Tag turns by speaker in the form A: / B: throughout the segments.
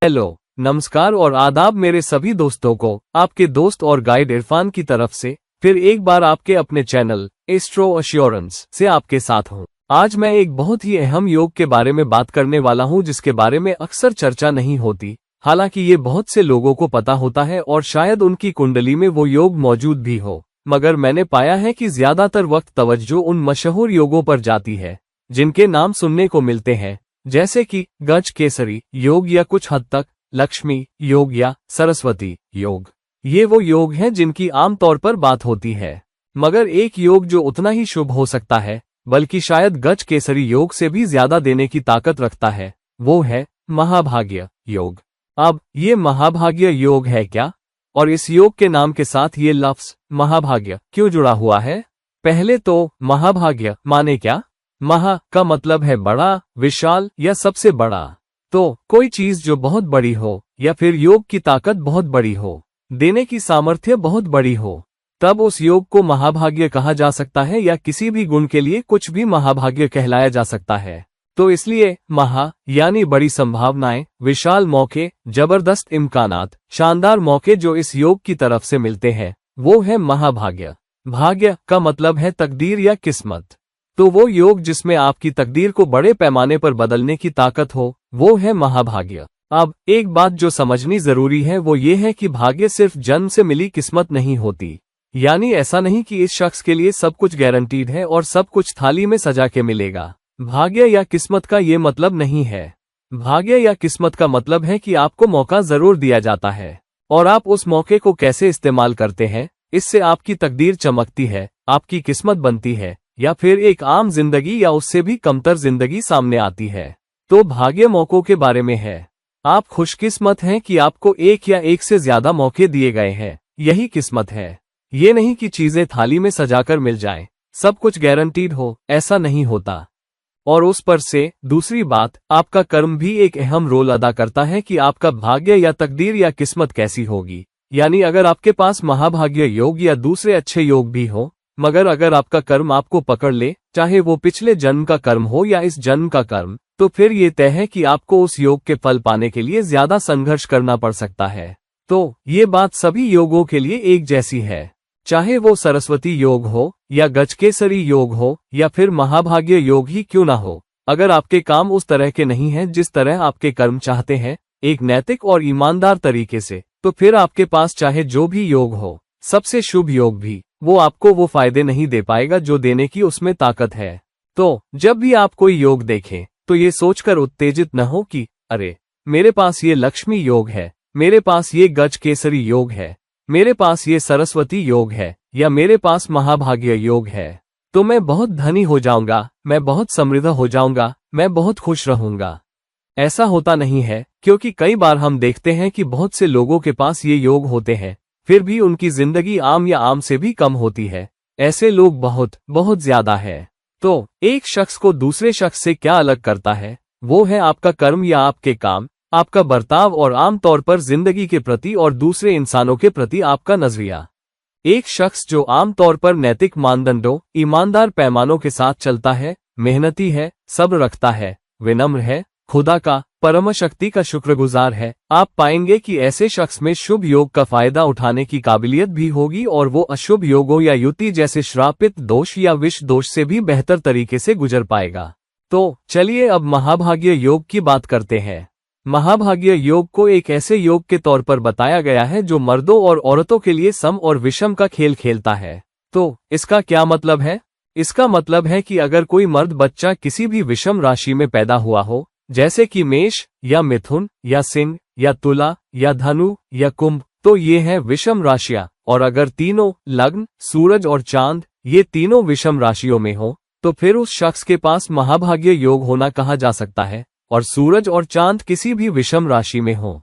A: Hello, नमस्कार और आदाब मेरे सभी दोस्तों को। आपके दोस्त और गाइड इरफान की तरफ से फिर एक बार आपके अपने चैनल एस्ट्रो एश्योरेंस से आपके साथ हूँ। आज मैं एक बहुत ही अहम योग के बारे में बात करने वाला हूँ जिसके बारे में अक्सर चर्चा नहीं होती। हालांकि ये बहुत से लोगों को पता होता है और शायद उनकी कुंडली में वो योग मौजूद भी हो, मगर मैंने पाया है कि ज्यादातर वक्त तवज्जो उन मशहूर योगों पर जाती है जिनके नाम सुनने को मिलते हैं, जैसे कि गज केसरी योग या कुछ हद तक लक्ष्मी योग या सरस्वती योग। ये वो योग हैं जिनकी आमतौर पर बात होती है, मगर एक योग जो उतना ही शुभ हो सकता है, बल्कि शायद गज केसरी योग से भी ज्यादा देने की ताकत रखता है, वो है महाभाग्य योग। अब ये महाभाग्य योग है क्या, और इस योग के नाम के साथ ये लफ्ज महाभाग्य क्यों जुड़ा हुआ है? पहले तो महाभाग्य माने क्या? महा का मतलब है बड़ा, विशाल या सबसे बड़ा। तो कोई चीज जो बहुत बड़ी हो या फिर योग की ताकत बहुत बड़ी हो, देने की सामर्थ्य बहुत बड़ी हो, तब उस योग को महाभाग्य कहा जा सकता है, या किसी भी गुण के लिए कुछ भी महाभाग्य कहलाया जा सकता है। तो इसलिए महा यानी बड़ी संभावनाएं, विशाल मौके, जबरदस्त इम्कानात, शानदार मौके जो इस योग की तरफ से मिलते हैं, वो है महाभाग्य। भाग्य का मतलब है तकदीर या किस्मत। तो वो योग जिसमें आपकी तकदीर को बड़े पैमाने पर बदलने की ताकत हो, वो है महाभाग्य। अब एक बात जो समझनी जरूरी है वो ये है कि भाग्य सिर्फ जन्म से मिली किस्मत नहीं होती। यानी ऐसा नहीं कि इस शख्स के लिए सब कुछ गारंटीड है और सब कुछ थाली में सजा के मिलेगा। भाग्य या किस्मत का ये मतलब नहीं है। भाग्य या किस्मत का मतलब है कि आपको मौका जरूर दिया जाता है, और आप उस मौके को कैसे इस्तेमाल करते हैं, इससे आपकी तकदीर चमकती है, आपकी किस्मत बनती है, या फिर एक आम जिंदगी या उससे भी कमतर जिंदगी सामने आती है। तो भाग्य मौकों के बारे में है। आप खुशकिस्मत हैं कि आपको एक या एक से ज्यादा मौके दिए गए हैं, यही किस्मत है। ये नहीं कि चीजें थाली में सजाकर मिल जाएं, सब कुछ गारंटीड हो, ऐसा नहीं होता। और उस पर से दूसरी बात, आपका कर्म भी एक अहम रोल अदा करता है कि आपका भाग्य या तकदीर या किस्मत कैसी होगी। यानी अगर आपके पास महाभाग्य योग या दूसरे अच्छे योग भी हो, मगर अगर आपका कर्म आपको पकड़ ले, चाहे वो पिछले जन्म का कर्म हो या इस जन्म का कर्म, तो फिर ये तय है कि आपको उस योग के फल पाने के लिए ज्यादा संघर्ष करना पड़ सकता है। तो ये बात सभी योगों के लिए एक जैसी है, चाहे वो सरस्वती योग हो या गजकेसरी योग हो या फिर महाभाग्य योग ही क्यों ना हो। अगर आपके काम उस तरह के नहीं हैं जिस तरह आपके कर्म चाहते हैं, एक नैतिक और ईमानदार तरीके से, तो फिर आपके पास चाहे जो भी योग हो, सबसे शुभ योग भी, वो आपको वो फायदे नहीं दे पाएगा जो देने की उसमें ताकत है। तो जब भी आप कोई योग देखें तो ये सोचकर उत्तेजित न हो कि अरे मेरे पास ये लक्ष्मी योग है, मेरे पास ये गज केसरी योग है, मेरे पास ये सरस्वती योग है, या मेरे पास महाभाग्य योग है, तो मैं बहुत धनी हो जाऊंगा, मैं बहुत समृद्ध हो जाऊंगा, मैं बहुत खुश रहूंगा। ऐसा होता नहीं है, क्योंकि कई बार हम देखते हैं कि बहुत से लोगों के पास ये योग होते हैं, फिर भी उनकी जिंदगी आम या आम से भी कम होती है। ऐसे लोग बहुत बहुत ज्यादा है। तो एक शख्स को दूसरे शख्स से क्या अलग करता है, वो है आपका कर्म या आपके काम, आपका बर्ताव और आमतौर पर जिंदगी के प्रति और दूसरे इंसानों के प्रति आपका नजरिया। एक शख्स जो आमतौर पर नैतिक मानदंडों, ईमानदार पैमानों के साथ चलता है, मेहनती है, सब्र रखता है, विनम्र है, खुदा का, परम शक्ति का शुक्रगुजार है, आप पाएंगे कि ऐसे शख्स में शुभ योग का फायदा उठाने की काबिलियत भी होगी और वो अशुभ योगों या युति जैसे श्रापित दोष या विष दोष से भी बेहतर तरीके से गुजर पाएगा। तो चलिए अब महाभाग्य योग की बात करते हैं। महाभाग्य योग को एक ऐसे योग के तौर पर बताया गया है जो मर्दों और औरतों के लिए सम और विषम का खेल खेलता है। तो इसका क्या मतलब है? इसका मतलब है कि अगर कोई मर्द बच्चा किसी भी विषम राशि में पैदा हुआ हो, जैसे कि मेष या मिथुन या सिंह या तुला या धनु या कुंभ, तो ये है विषम राशियां। और अगर तीनों लग्न, सूरज और चांद, ये तीनों विषम राशियों में हो, तो फिर उस शख्स के पास महाभाग्य योग होना कहा जा सकता है। और सूरज और चांद किसी भी विषम राशि में हो,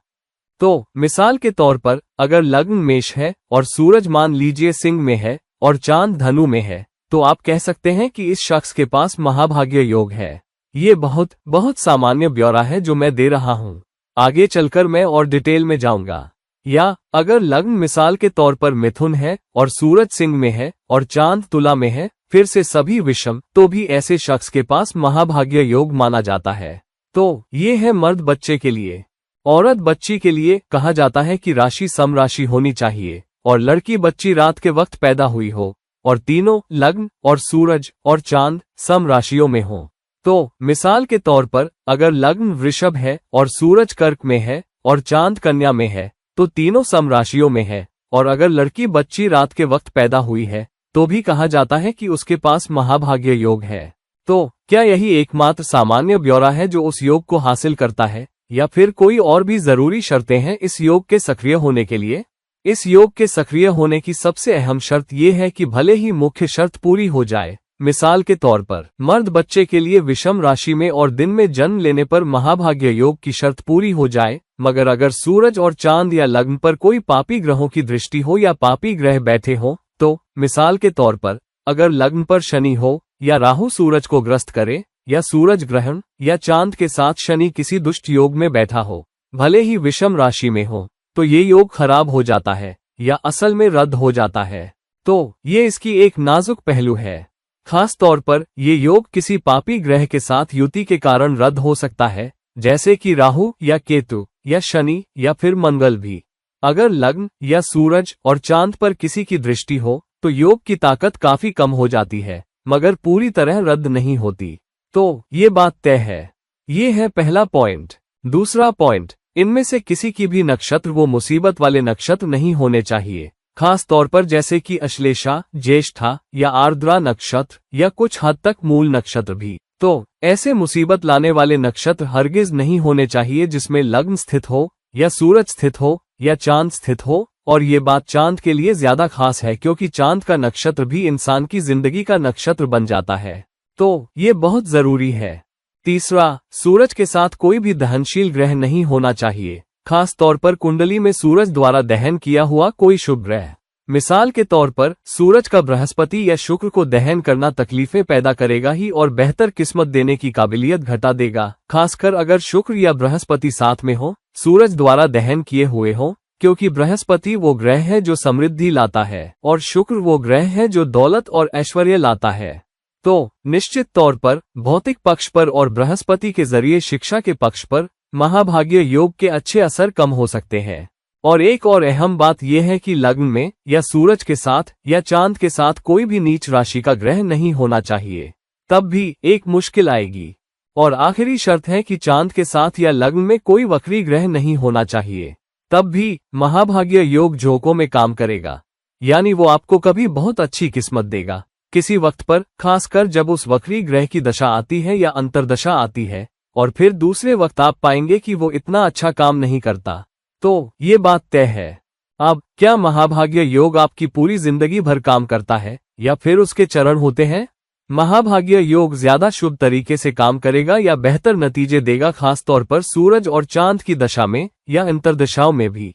A: तो मिसाल के तौर पर अगर लग्न मेष है और सूरज मान लीजिए सिंह में है और चांद धनु में है, तो आप कह सकते हैं कि इस शख्स के पास महाभाग्य योग है। ये बहुत बहुत सामान्य ब्यौरा है जो मैं दे रहा हूँ, आगे चलकर मैं और डिटेल में जाऊंगा। या अगर लग्न मिसाल के तौर पर मिथुन है और सूरज सिंह में है और चांद तुला में है, फिर से सभी विषम, तो भी ऐसे शख्स के पास महाभाग्य योग माना जाता है। तो ये है मर्द बच्चे के लिए। औरत बच्ची के लिए कहा जाता है कि राशि समराशि होनी चाहिए और लड़की बच्ची रात के वक्त पैदा हुई हो और तीनों लग्न और सूरज और चांद सम राशियों में हो। तो मिसाल के तौर पर अगर लग्न वृषभ है और सूरज कर्क में है और चांद कन्या में है तो तीनों सम राशियों में है। और अगर लड़की बच्ची रात के वक्त पैदा हुई है तो भी कहा जाता है कि उसके पास महाभाग्य योग है। तो क्या यही एकमात्र सामान्य ब्यौरा है जो उस योग को हासिल करता है या फिर कोई और भी जरूरी शर्तें हैं इस योग के सक्रिय होने के लिए? इस योग के सक्रिय होने की सबसे अहम शर्त यह है कि भले ही मुख्य शर्त पूरी हो जाए, मिसाल के तौर पर मर्द बच्चे के लिए विषम राशि में और दिन में जन्म लेने पर महाभाग्य योग की शर्त पूरी हो जाए, मगर अगर सूरज और चांद या लग्न पर कोई पापी ग्रहों की दृष्टि हो या पापी ग्रह बैठे हो, तो मिसाल के तौर पर अगर लग्न पर शनि हो या राहु सूरज को ग्रस्त करे या सूरज ग्रहण या चांद के साथ शनि किसी दुष्ट योग में बैठा हो, भले ही विषम राशि में हो, तो ये योग खराब हो जाता है या असल में रद्द हो जाता है। तो ये इसकी एक नाजुक पहलू है। खास तौर पर ये योग किसी पापी ग्रह के साथ युति के कारण रद्द हो सकता है, जैसे कि राहु या केतु या शनि या फिर मंगल भी। अगर लग्न या सूरज और चांद पर किसी की दृष्टि हो तो योग की ताकत काफी कम हो जाती है, मगर पूरी तरह रद्द नहीं होती। तो ये बात तय है। ये है पहला पॉइंट। दूसरा पॉइंट, इनमें से किसी की भी नक्षत्र वो मुसीबत वाले नक्षत्र नहीं होने चाहिए, खास तौर पर जैसे कि अश्लेषा, ज्येष्ठा या आर्द्रा नक्षत्र या कुछ हद तक मूल नक्षत्र भी। तो ऐसे मुसीबत लाने वाले नक्षत्र हरगिज नहीं होने चाहिए जिसमें लग्न स्थित हो या सूरज स्थित हो या चांद स्थित हो। और ये बात चांद के लिए ज्यादा खास है क्योंकि चांद का नक्षत्र भी इंसान की जिंदगी का नक्षत्र बन जाता है। तो ये बहुत जरूरी है। तीसरा, सूरज के साथ कोई भी दहनशील ग्रह नहीं होना चाहिए, खास तौर पर कुंडली में सूरज द्वारा दहन किया हुआ कोई शुभ ग्रह। मिसाल के तौर पर सूरज का बृहस्पति या शुक्र को दहन करना तकलीफें पैदा करेगा ही और बेहतर किस्मत देने की काबिलियत घटा देगा, खासकर अगर शुक्र या बृहस्पति साथ में हो, सूरज द्वारा दहन किए हुए हो, क्योंकि बृहस्पति वो ग्रह है जो समृद्धि लाता है और शुक्र वो ग्रह है जो दौलत और ऐश्वर्य लाता है। तो निश्चित तौर पर भौतिक पक्ष पर और बृहस्पति के जरिए शिक्षा के पक्ष पर महाभाग्य योग के अच्छे असर कम हो सकते हैं। और एक और अहम बात यह है कि लग्न में या सूरज के साथ या चांद के साथ कोई भी नीच राशि का ग्रह नहीं होना चाहिए, तब भी एक मुश्किल आएगी। और आखिरी शर्त है कि चांद के साथ या लग्न में कोई वक्री ग्रह नहीं होना चाहिए, तब भी महाभाग्य योग झोंकों में काम करेगा, यानी वो आपको कभी बहुत अच्छी किस्मत देगा किसी वक्त पर, खासकर जब उस वक्री ग्रह की दशा आती है या अंतर्दशा आती है, और फिर दूसरे वक्त आप पाएंगे कि वो इतना अच्छा काम नहीं करता। तो ये बात तय है। अब क्या महाभाग्य योग आपकी पूरी जिंदगी भर काम करता है या फिर उसके चरण होते हैं? महाभाग्य योग ज्यादा शुभ तरीके से काम करेगा या बेहतर नतीजे देगा, खास तौर पर सूरज और चांद की दशा में या अंतर्दशाओं में भी।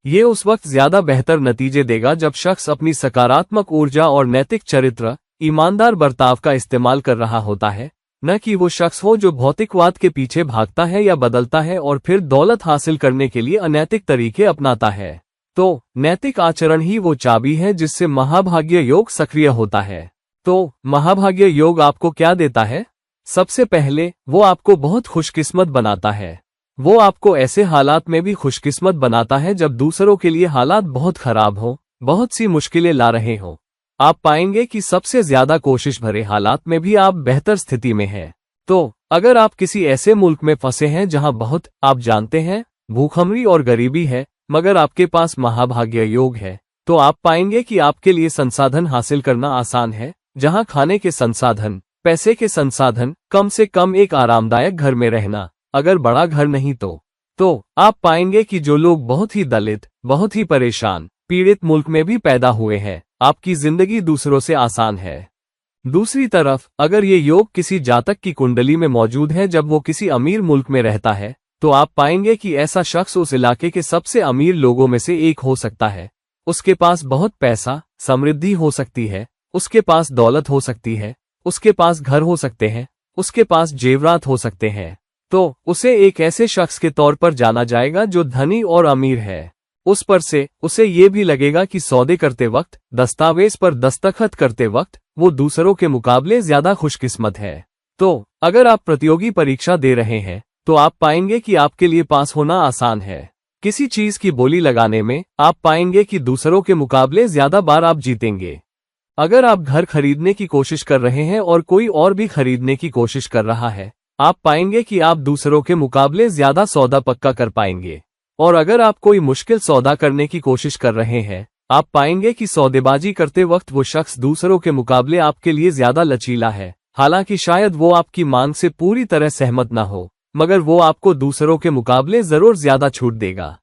A: ये उस वक्त ज्यादा बेहतर नतीजे देगा जब शख्स अपनी सकारात्मक ऊर्जा और नैतिक चरित्र, ईमानदार बर्ताव का इस्तेमाल कर रहा होता है, न कि वो शख्स हो जो भौतिकवाद के पीछे भागता है या बदलता है और फिर दौलत हासिल करने के लिए अनैतिक तरीके अपनाता है। तो नैतिक आचरण ही वो चाबी है जिससे महाभाग्य योग सक्रिय होता है। तो महाभाग्य योग आपको क्या देता है? सबसे पहले वो आपको बहुत खुशकिस्मत बनाता है। वो आपको ऐसे हालात में भी खुशकिस्मत बनाता है जब दूसरों के लिए हालात बहुत खराब हो, बहुत सी मुश्किलें ला रहे हो। आप पाएंगे कि सबसे ज्यादा कोशिश भरे हालात में भी आप बेहतर स्थिति में हैं। तो अगर आप किसी ऐसे मुल्क में फंसे हैं जहां बहुत, आप जानते हैं, भूखमरी और गरीबी है, मगर आपके पास महाभाग्य योग है, तो आप पाएंगे कि आपके लिए संसाधन हासिल करना आसान है, जहां खाने के संसाधन, पैसे के संसाधन, कम से कम एक आरामदायक घर में रहना, अगर बड़ा घर नहीं तो आप पाएंगे कि जो लोग बहुत ही दलित, बहुत ही परेशान, पीड़ित मुल्क में भी पैदा हुए हैं, आपकी जिंदगी दूसरों से आसान है। दूसरी तरफ अगर ये योग किसी जातक की कुंडली में मौजूद है जब वो किसी अमीर मुल्क में रहता है, तो आप पाएंगे कि ऐसा शख्स उस इलाके के सबसे अमीर लोगों में से एक हो सकता है। उसके पास बहुत पैसा, समृद्धि हो सकती है, उसके पास दौलत हो सकती है, उसके पास घर हो सकते हैं, उसके पास जेवरात हो सकते हैं। तो उसे एक ऐसे शख्स के तौर पर जाना जाएगा जो धनी और अमीर है। उस पर से उसे ये भी लगेगा कि सौदे करते वक्त, दस्तावेज पर दस्तखत करते वक्त वो दूसरों के मुकाबले ज्यादा खुशकिस्मत है। तो अगर आप प्रतियोगी परीक्षा दे रहे हैं तो आप पाएंगे कि आपके लिए पास होना आसान है। किसी चीज की बोली लगाने में आप पाएंगे कि दूसरों के मुकाबले ज्यादा बार आप जीतेंगे। अगर आप घर खरीदने की कोशिश कर रहे हैं और कोई और भी खरीदने की कोशिश कर रहा है, आप पाएंगे कि आप दूसरों के मुकाबले ज्यादा सौदा पक्का कर पाएंगे। और अगर आप कोई मुश्किल सौदा करने की कोशिश कर रहे हैं, आप पाएंगे कि सौदेबाजी करते वक्त वो शख्स दूसरों के मुकाबले आपके लिए ज्यादा लचीला है। हालांकि शायद वो आपकी मांग से पूरी तरह सहमत न हो, मगर वो आपको दूसरों के मुकाबले जरूर ज्यादा छूट देगा।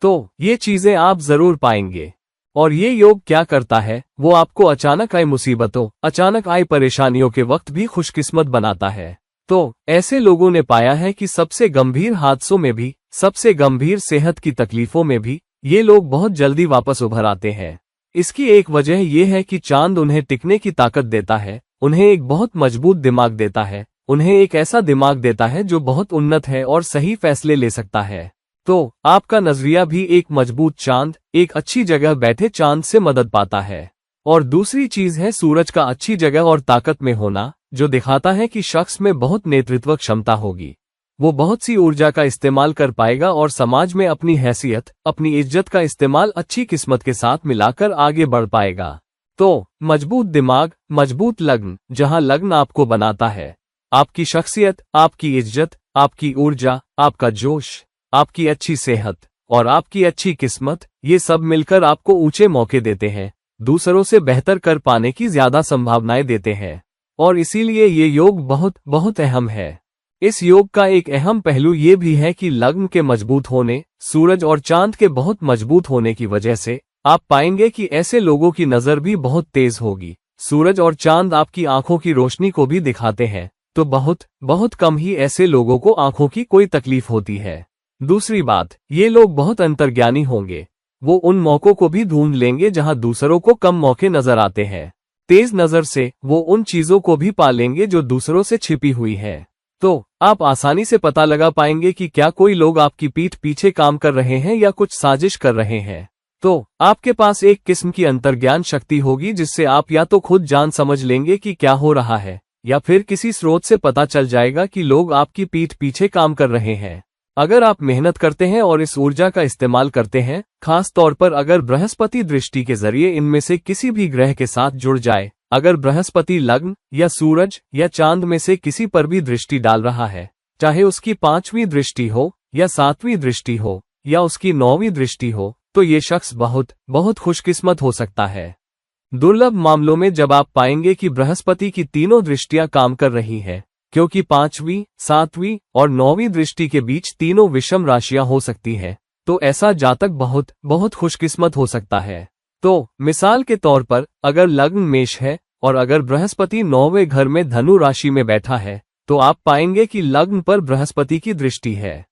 A: तो ये चीजें आप जरूर पाएंगे। और ये योग क्या करता है, वो आपको अचानक आए मुसीबतों, अचानक आए परेशानियों के वक्त भी खुशकिस्मत बनाता है। तो ऐसे लोगों ने पाया है कि सबसे गंभीर हादसों में भी, सबसे गंभीर सेहत की तकलीफों में भी ये लोग बहुत जल्दी वापस उभर आते हैं। इसकी एक वजह यह है कि चांद उन्हें टिकने की ताकत देता है, उन्हें एक बहुत मजबूत दिमाग देता है, उन्हें एक ऐसा दिमाग देता है जो बहुत उन्नत है और सही फैसले ले सकता है। तो आपका नजरिया भी एक मजबूत चांद, एक अच्छी जगह बैठे चांद से मदद पाता है। और दूसरी चीज है सूरज का अच्छी जगह और ताकत में होना, जो दिखाता है कि शख्स में बहुत नेतृत्व क्षमता होगी। वो बहुत सी ऊर्जा का इस्तेमाल कर पाएगा और समाज में अपनी हैसियत, अपनी इज्जत का इस्तेमाल अच्छी किस्मत के साथ मिलाकर आगे बढ़ पाएगा। तो मजबूत दिमाग, मजबूत लग्न, जहां लग्न आपको बनाता है, आपकी शख्सियत, आपकी इज्जत, आपकी ऊर्जा, आपका जोश, आपकी अच्छी सेहत और आपकी अच्छी किस्मत, ये सब मिलकर आपको ऊंचे मौके देते हैं, दूसरों से बेहतर कर पाने की ज्यादा संभावनाएं देते हैं। और इसीलिए ये योग बहुत बहुत अहम है। इस योग का एक अहम पहलू ये भी है कि लग्न के मजबूत होने, सूरज और चांद के बहुत मजबूत होने की वजह से आप पाएंगे कि ऐसे लोगों की नजर भी बहुत तेज होगी। सूरज और चांद आपकी आंखों की रोशनी को भी दिखाते हैं, तो बहुत बहुत कम ही ऐसे लोगों को आंखों की कोई तकलीफ होती है। दूसरी बात, ये लोग बहुत अंतर्ज्ञानी होंगे। वो उन मौकों को भी ढूंढ लेंगे जहां दूसरों को कम मौके नजर आते हैं। तेज नजर से वो उन चीजों को भी पा लेंगे जो दूसरों से छिपी हुई है। तो आप आसानी से पता लगा पाएंगे कि क्या कोई लोग आपकी पीठ पीछे काम कर रहे हैं या कुछ साजिश कर रहे हैं। तो आपके पास एक किस्म की अंतर्ज्ञान शक्ति होगी जिससे आप या तो खुद जान समझ लेंगे कि क्या हो रहा है, या फिर किसी स्रोत से पता चल जाएगा कि लोग आपकी पीठ पीछे काम कर रहे हैं। अगर आप मेहनत करते हैं और इस ऊर्जा का इस्तेमाल करते हैं, खास तौर पर अगर बृहस्पति दृष्टि के जरिए इनमें से किसी भी ग्रह के साथ जुड़ जाए, अगर बृहस्पति लग्न या सूरज या चांद में से किसी पर भी दृष्टि डाल रहा है, चाहे उसकी 5वीं दृष्टि हो या 7वीं दृष्टि हो या उसकी 9वीं दृष्टि हो, तो ये शख्स बहुत बहुत खुशकिस्मत हो सकता है। दुर्लभ मामलों में जब आप पाएंगे कि बृहस्पति की तीनों दृष्टियां काम कर रही हैं, क्योंकि 5वीं, 7वीं और 9वीं दृष्टि के बीच तीनों विषम राशियां हो सकती हैं, तो ऐसा जातक बहुत बहुत खुशकिस्मत हो सकता है। तो मिसाल के तौर पर अगर लग्न मेष है और अगर बृहस्पति 9वें घर में धनु राशि में बैठा है, तो आप पाएंगे कि लग्न पर बृहस्पति की दृष्टि है।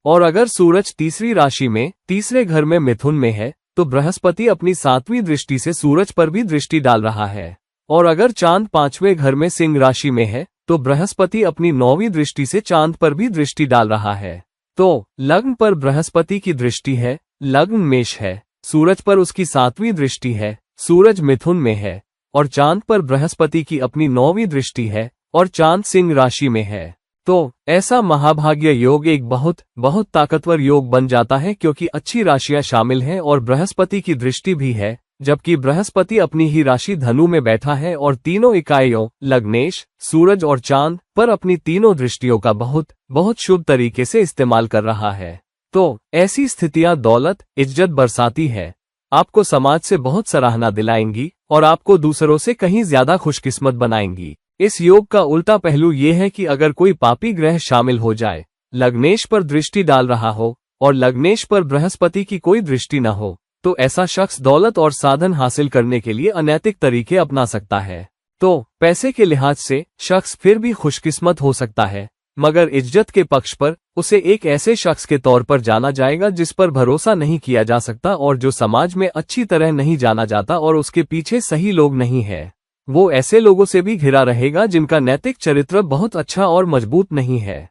A: और अगर सूरज तीसरी राशि में, तीसरे घर में मिथुन में है, तो बृहस्पति अपनी 7वीं दृष्टि से सूरज पर भी दृष्टि डाल रहा है। और अगर चांद 5वें घर में सिंह राशि में है, तो बृहस्पति अपनी 9वीं दृष्टि से चांद पर भी दृष्टि डाल रहा है। तो लग्न पर बृहस्पति की दृष्टि है, लग्न मेष है, सूरज पर उसकी 7वीं दृष्टि है, सूरज मिथुन में है, और चांद पर बृहस्पति की अपनी 9वीं दृष्टि है और चांद सिंह राशि में है। तो ऐसा महाभाग्य योग एक बहुत बहुत ताकतवर योग बन जाता है, क्योंकि अच्छी राशियां शामिल हैं और बृहस्पति की दृष्टि भी है, जबकि बृहस्पति अपनी ही राशि धनु में बैठा है और तीनों इकाइयों लग्नेश, सूरज और चांद पर अपनी तीनों दृष्टियों का बहुत बहुत शुभ तरीके से इस्तेमाल कर रहा है। तो ऐसी स्थितियां दौलत, इज्जत बरसाती है, आपको समाज से बहुत सराहना दिलाएंगी और आपको दूसरों से कहीं ज्यादा खुशकिस्मत बनाएंगी। इस योग का उल्टा पहलू ये है कि अगर कोई पापी ग्रह शामिल हो जाए, लग्नेश पर दृष्टि डाल रहा हो और लग्नेश पर बृहस्पति की कोई दृष्टि न हो, तो ऐसा शख्स दौलत और साधन हासिल करने के लिए अनैतिक तरीके अपना सकता है। तो पैसे के लिहाज से शख्स फिर भी खुशकिस्मत हो सकता है, मगर इज्जत के पक्ष पर उसे एक ऐसे शख्स के तौर पर जाना जाएगा जिस पर भरोसा नहीं किया जा सकता और जो समाज में अच्छी तरह नहीं जाना जाता और उसके पीछे सही लोग नहीं है। वो ऐसे लोगों से भी घिरा रहेगा जिनका नैतिक चरित्र बहुत अच्छा और मजबूत नहीं है।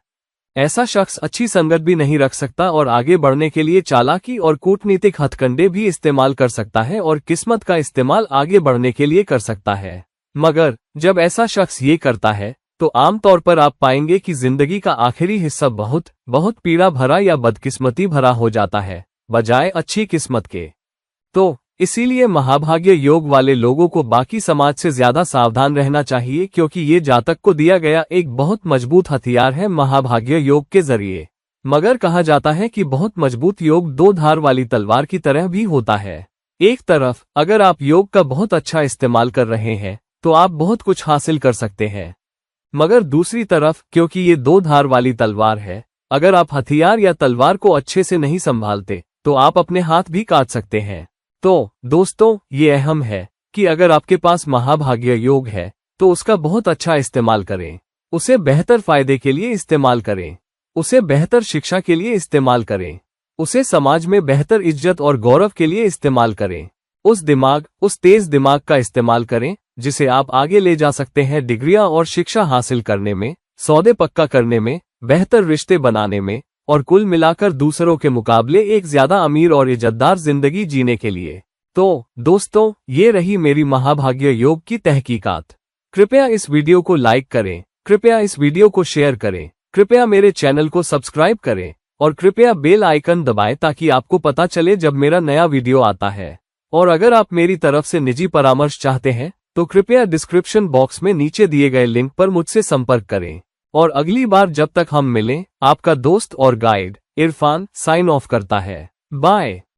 A: ऐसा शख्स अच्छी संगत भी नहीं रख सकता और आगे बढ़ने के लिए चालाकी और कूटनीतिक हथकंडे भी इस्तेमाल कर सकता है और किस्मत का इस्तेमाल आगे बढ़ने के लिए कर सकता है। मगर जब ऐसा शख्स ये करता है, तो आमतौर पर आप पाएंगे कि जिंदगी का आखिरी हिस्सा बहुत बहुत पीड़ा भरा या बदकिस्मती भरा हो जाता है, बजाय अच्छी किस्मत के। तो इसीलिए महाभाग्य योग वाले लोगों को बाकी समाज से ज्यादा सावधान रहना चाहिए, क्योंकि ये जातक को दिया गया एक बहुत मजबूत हथियार है महाभाग्य योग के जरिए। मगर कहा जाता है कि बहुत मजबूत योग दो धार वाली तलवार की तरह भी होता है। एक तरफ अगर आप योग का बहुत अच्छा इस्तेमाल कर रहे हैं तो आप बहुत कुछ हासिल कर सकते हैं, मगर दूसरी तरफ क्योंकि ये दो धार वाली तलवार है, अगर आप हथियार या तलवार को अच्छे से नहीं संभालते तो आप अपने हाथ भी काट सकते हैं। तो दोस्तों, ये अहम है कि अगर आपके पास महाभाग्य योग है तो उसका बहुत अच्छा इस्तेमाल करें, उसे बेहतर फायदे के लिए इस्तेमाल करें, उसे बेहतर शिक्षा के लिए इस्तेमाल करें, उसे समाज में बेहतर इज्जत और गौरव के लिए इस्तेमाल करें। उस तेज दिमाग का इस्तेमाल करें जिसे आप आगे ले जा सकते हैं डिग्रियां और शिक्षा हासिल करने में, सौदे पक्का करने में, बेहतर रिश्ते बनाने में और कुल मिलाकर दूसरों के मुकाबले एक ज्यादा अमीर और इज्जतदार जिंदगी जीने के लिए। तो दोस्तों, ये रही मेरी महाभाग्य योग की तहकीकात। कृपया इस वीडियो को लाइक करें, कृपया इस वीडियो को शेयर करें, कृपया मेरे चैनल को सब्सक्राइब करें और कृपया बेल आइकन दबाएं ताकि आपको पता चले जब मेरा नया वीडियो आता है। और अगर आप मेरी तरफ से निजी परामर्श चाहते हैं तो कृपया डिस्क्रिप्शन बॉक्स में नीचे दिए गए लिंक पर मुझसे संपर्क करें। और अगली बार जब तक हम मिलें, आपका दोस्त और गाइड इरफान साइन ऑफ करता है। बाय।